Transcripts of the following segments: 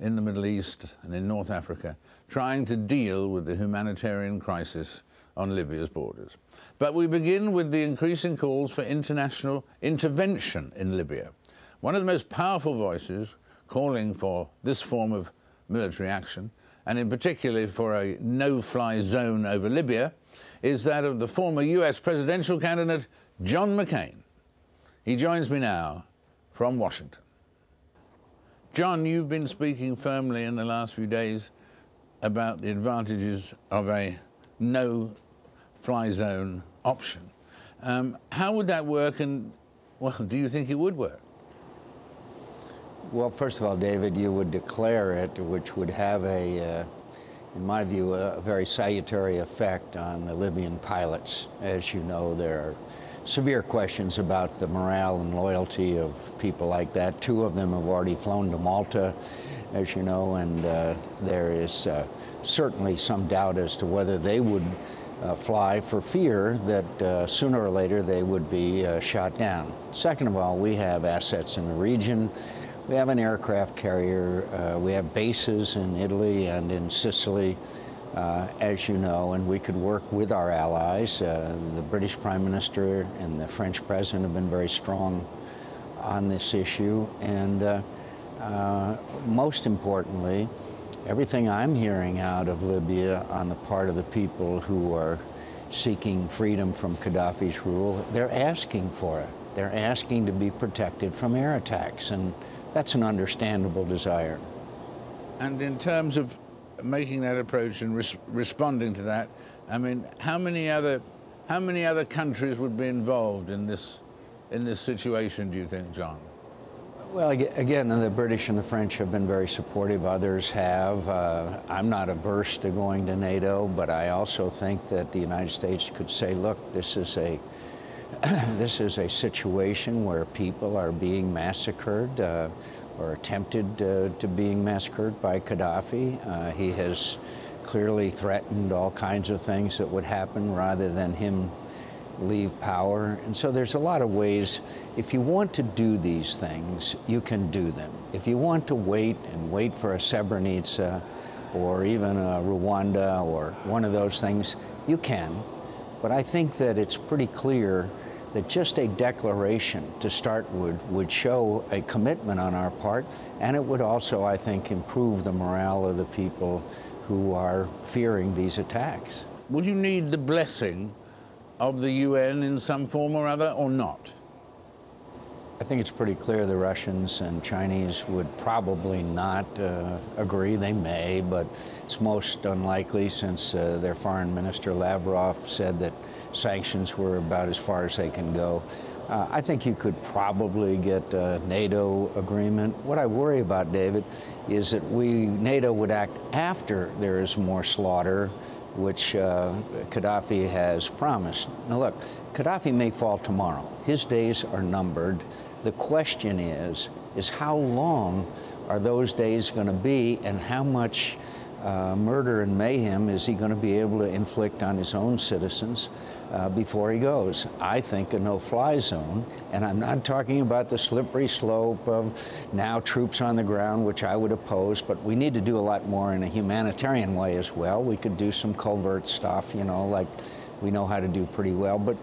in the Middle East and in North Africa, trying to deal with the humanitarian crisis on Libya's borders. But we begin with the increasing calls for international intervention in Libya. One of the most powerful voices calling for this form of military action, and in particular for a no-fly zone over Libya, is that of the former US presidential candidate, John McCain. He joins me now from Washington. John, you've been speaking firmly in the last few days about the advantages of a no-fly zone option. How would that work, and, well, do you think it would work? Well, first of all, David, you would declare it, which would have a, in my view, a very salutary effect on the Libyan pilots. As you know, there are severe questions about the morale and loyalty of people like that. Two of them have already flown to Malta, as you know, and there is certainly some doubt as to whether they would fly for fear that sooner or later they would be shot down. Second of all, we have assets in the region. We have an aircraft carrier. We have bases in Italy and in Sicily, as you know, and we could work with our allies. The British Prime Minister and the French President have been very strong on this issue. And most importantly, everything I'm hearing out of Libya on the part of the people who are seeking freedom from Gaddafi's rule, they're asking for it. They're asking to be protected from air attacks, and that's an understandable desire. And in terms of making that approach and responding to that, I mean, how many other countries would be involved in this situation, do you think, John? Well, again, the British and the French have been very supportive. Others have. I'm not averse to going to NATO, but I also think that the United States could say, look, this is a situation where people are being massacred or attempted to being massacred by Gaddafi. He has clearly threatened all kinds of things that would happen rather than him leave power. And so there's a lot of ways. If you want to do these things, you can do them. If you want to wait for a Srebrenica or even a Rwanda or one of those things, you can. But I think that it's pretty clear that just a declaration to start would show a commitment on our part, and it would also, I think, improve the morale of the people who are fearing these attacks. Would you need the blessing of the UN in some form or other, or not? I think it's pretty clear the Russians and Chinese would probably not agree. They may, but it's most unlikely, since their foreign minister Lavrov said that sanctions were about as far as they can go. I think you could probably get a NATO agreement. What I worry about, David, is that NATO would act after there is more slaughter, which Gaddafi has promised. Now look, Gaddafi may fall tomorrow. His days are numbered. The question is how long are those days going to be, and how much murder and mayhem is he going to be able to inflict on his own citizens before he goes? I think a no-fly zone, and I'm not talking about the slippery slope of now troops on the ground, which I would oppose, but we need to do a lot more in a humanitarian way as well. We could do some covert stuff, you know, like we know how to do pretty well. But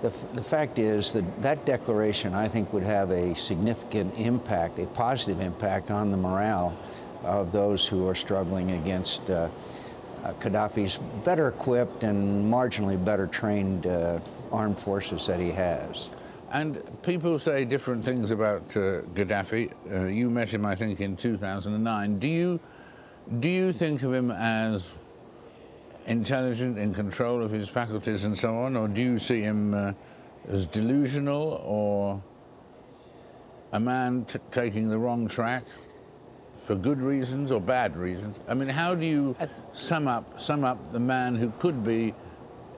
the fact is that that declaration, I think, would have a significant impact, a positive impact on the morale of those who are struggling against Gaddafi's better equipped and marginally better trained armed forces that he has. And people say different things about Gaddafi. You met him, I think, in 2009. Do you think of him as intelligent, in control of his faculties and so on, or do you see him as delusional, or a man taking the wrong track for good reasons or bad reasons? I mean, how do you sum up the man who could be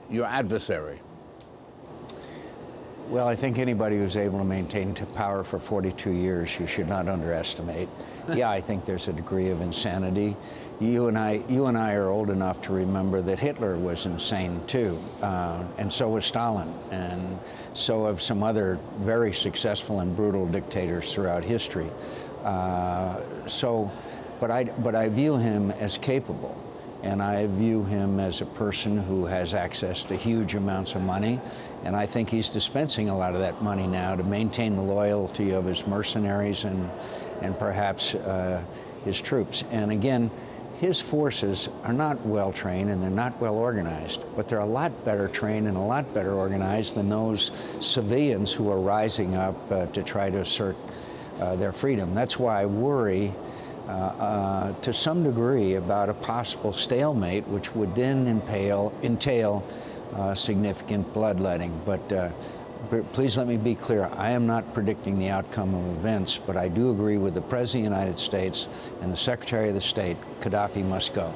your adversary? Well, I think anybody who's able to maintain power for 42 years, you should not underestimate. Yeah, I think there's a degree of insanity. You and I are old enough to remember that Hitler was insane too, and so was Stalin, and so have some other very successful and brutal dictators throughout history. So but I view him as capable. And I view him as a person who has access to huge amounts of money. And I think he's dispensing a lot of that money now to maintain the loyalty of his mercenaries and perhaps his troops. And again, his forces are not well trained and they're not well organized, but they're a lot better trained and a lot better organized than those civilians who are rising up to try to assert their freedom. That's why I worry to some degree about a possible stalemate, which would then entail significant bloodletting. But please let me be clear, I am not predicting the outcome of events, but I do agree with the President of the United States and the Secretary of the State, Gaddafi must go.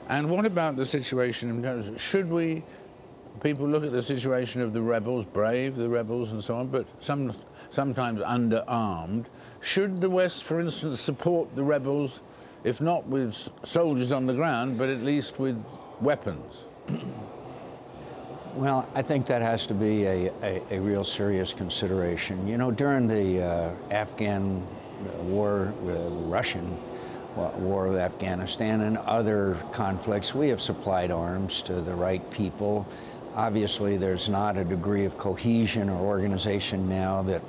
And what about the situation? Should people look at the situation of the rebels, brave, the rebels and so on, but sometimes underarmed. Should the West, for instance, support the rebels, if not with soldiers on the ground, but at least with weapons? Well, I think that has to be a real serious consideration. You know, during the Afghan war, Russian war with Afghanistan and other conflicts, we have supplied arms to the right people. Obviously, there's not a degree of cohesion or organization now that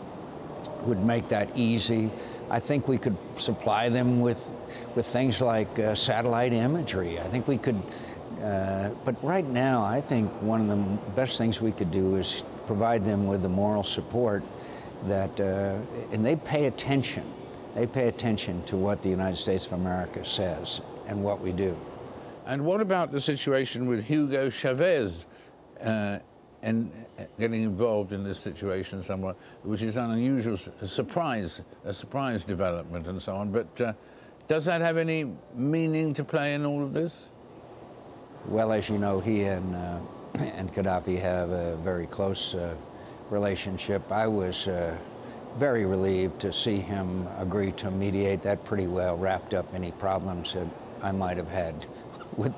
would make that easy. I think we could supply them with things like satellite imagery. I think we could, but right now, I think one of the best things we could do is provide them with the moral support that, and they pay attention. They pay attention to what the United States of America says and what we do. And what about the situation with Hugo Chavez and getting involved in this situation somewhat, which is an unusual surprise development and so on. But does that have any meaning to play in all of this? Well, as you know, he and Gaddafi have a very close relationship. I was very relieved to see him agree to mediate. That pretty well wrapped up any problems that I might have had with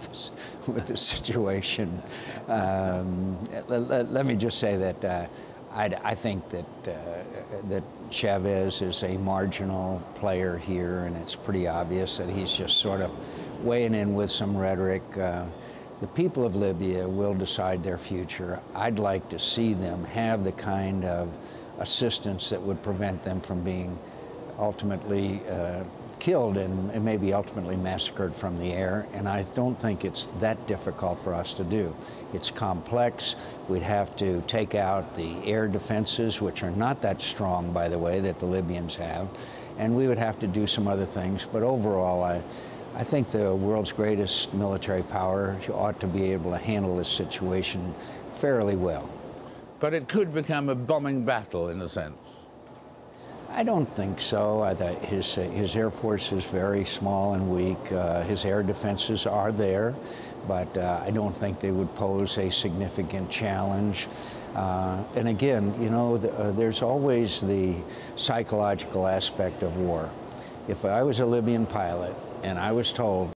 the situation. Let me just say that I think that Chavez is a marginal player here, and it's pretty obvious that he's just sort of weighing in with some rhetoric. The people of Libya will decide their future. I'd like to see them have the kind of assistance that would prevent them from being ultimately killed and maybe ultimately massacred from the air, and I don't think it's that difficult for us to do. It's complex. We'd have to take out the air defenses, which are not that strong, by the way, that the Libyans have, and we would have to do some other things. But overall, I think the world's greatest military power ought to be able to handle this situation fairly well. But it could become a bombing battle, in a sense. I don't think so. His Air Force is very small and weak. His air defenses are there, but I don't think they would pose a significant challenge. And again, you know, there's always the psychological aspect of war. If I was a Libyan pilot and I was told